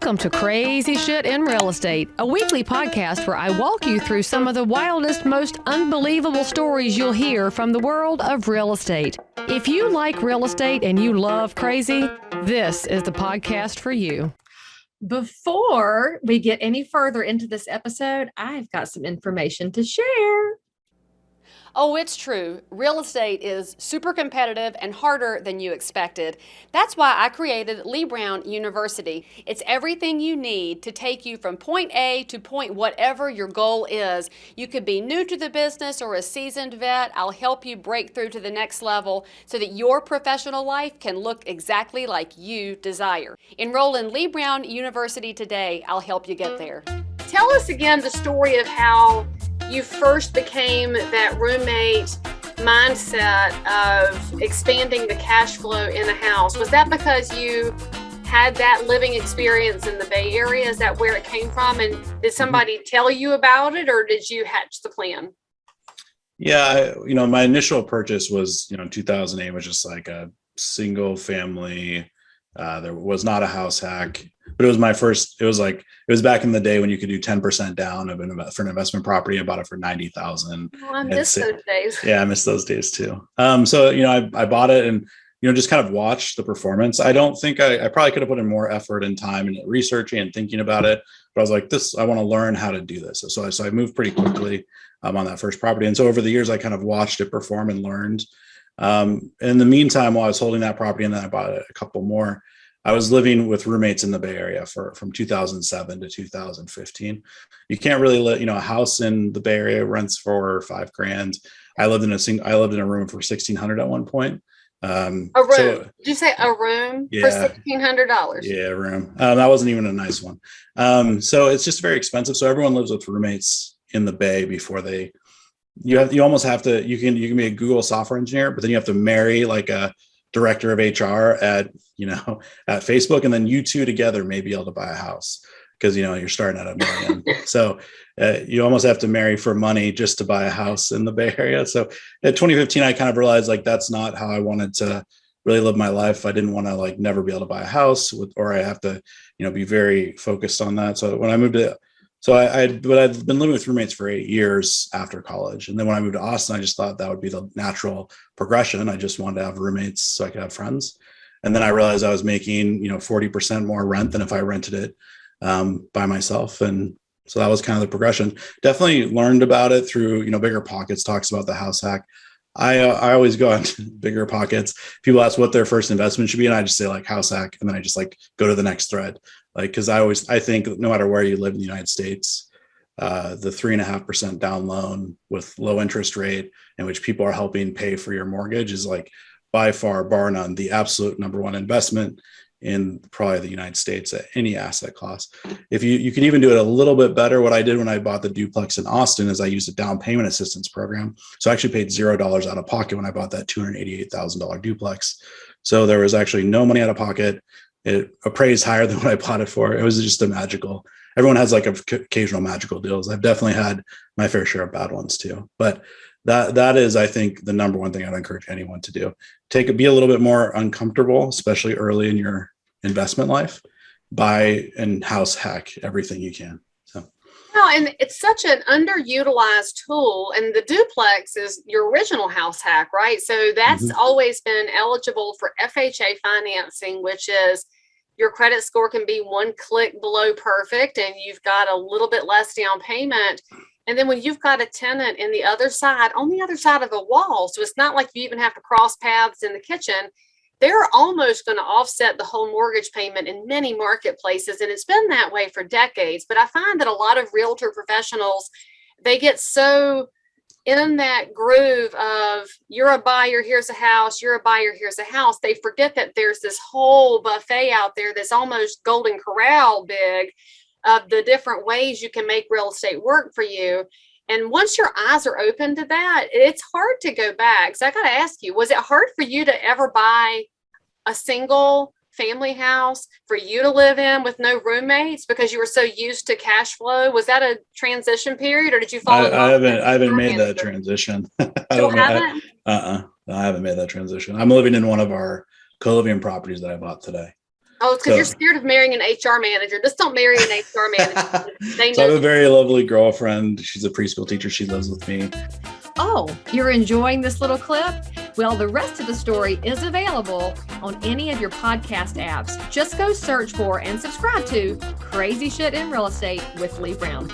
Welcome to Crazy Shit in Real Estate, a weekly podcast where I walk you through some of the wildest, most unbelievable stories you'll hear from the world of real estate. If you like real estate and you love crazy, this is the podcast for you. Before we get any further into this episode, I've got some information to share. Oh, it's true. Real estate is super competitive and harder than you expected. That's why I created Leigh Brown University. It's everything you need to take you from point A to point whatever your goal is. You could be new to the business or a seasoned vet. I'll help you break through to the next level so that your professional life can look exactly like you desire. Enroll in Leigh Brown University today. I'll help you get there. Tell us again the story of how you first became that roommate mindset of expanding the cash flow in a house. Was that because you had that living experience in the Bay Area? Is that where it came from? And did somebody tell you about it, or did you hatch the plan? Yeah, my initial purchase was, 2008 was just like a single family. There was not a house hack, but it was my first. It was back in the day when you could do 10% down for an investment property. I bought it for $90,000. Oh, I miss those days. Yeah, I miss those days too. So I bought it and just kind of watched the performance. I don't think I probably could have put in more effort and time in researching and thinking about it. But I was like, I want to learn how to do this. So I moved pretty quickly on that first property, and so over the years I kind of watched it perform and learned. In the meantime, while I was holding that property and then I bought a couple more, I was living with roommates in the Bay Area from 2007 to 2015. You can't really let, a house in the Bay Area rents for $5,000. I lived in a room for $1,600 at one point. A room? Did you say a room for $1,600? Yeah, a room. That wasn't even a nice one. So it's just very expensive. So everyone lives with roommates in the Bay before you almost have to, you can be a Google software engineer, but then you have to marry like a director of HR at Facebook, and then you two together may be able to buy a house because, you're starting at $1 million. So you almost have to marry for money just to buy a house in the Bay Area. So at 2015, I kind of realized like, that's not how I wanted to really live my life. I didn't want to never be able to buy a house or I have to, be very focused on that. So when I moved to I'd been living with roommates for 8 years after college. And then when I moved to Austin, I just thought that would be the natural progression. I just wanted to have roommates so I could have friends. And then I realized I was making, 40% more rent than if I rented it by myself. And so that was kind of the progression. Definitely learned about it through, Bigger Pockets talks about the house hack. I always go on Bigger Pockets. People ask what their first investment should be, and I just say house hack, and then I just go to the next thread. Because I think no matter where you live in the United States, the 3.5% down loan with low interest rate in which people are helping pay for your mortgage is by far, bar none, the absolute number one investment in probably the United States at any asset class. If you can even do it a little bit better, what I did when I bought the duplex in Austin is I used a down payment assistance program. So I actually paid $0 out of pocket when I bought that $288,000 duplex. So there was actually no money out of pocket. It appraised higher than what I bought it for. It was just everyone has occasional magical deals. I've definitely had my fair share of bad ones too. But that is, I think, the number one thing I'd encourage anyone to do. Be a little bit more uncomfortable, especially early in your investment life. Buy and house hack everything you can. Well, and it's such an underutilized tool, and the duplex is your original house hack, right? So that's always been eligible for FHA financing, which is your credit score can be one click below perfect, and you've got a little bit less down payment. And then when you've got a tenant on the other side of a wall, so it's not like you even have to cross paths in the kitchen, they're almost going to offset the whole mortgage payment in many marketplaces. And it's been that way for decades. But I find that a lot of realtor professionals, they get so in that groove of you're a buyer, here's a house, you're a buyer, here's a house. They forget that there's this whole buffet out there that's almost Golden Corral big of the different ways you can make real estate work for you. And once your eyes are open to that, it's hard to go back. So I got to ask you, was it hard for you to ever buy a single family house for you to live in with no roommates because you were so used to cash flow? Was that a transition period, or did you fall in love? I haven't made that transition. I haven't made that transition. I'm living in one of our Coliving properties that I bought today. Oh, it's because you're scared of marrying an HR manager. Just don't marry an HR manager. They So I know. have a very lovely girlfriend. She's a preschool teacher. She lives with me. Oh, you're enjoying this little clip? Well, the rest of the story is available on any of your podcast apps. Just go search for and subscribe to Crazy Shit in Real Estate with Leigh Brown.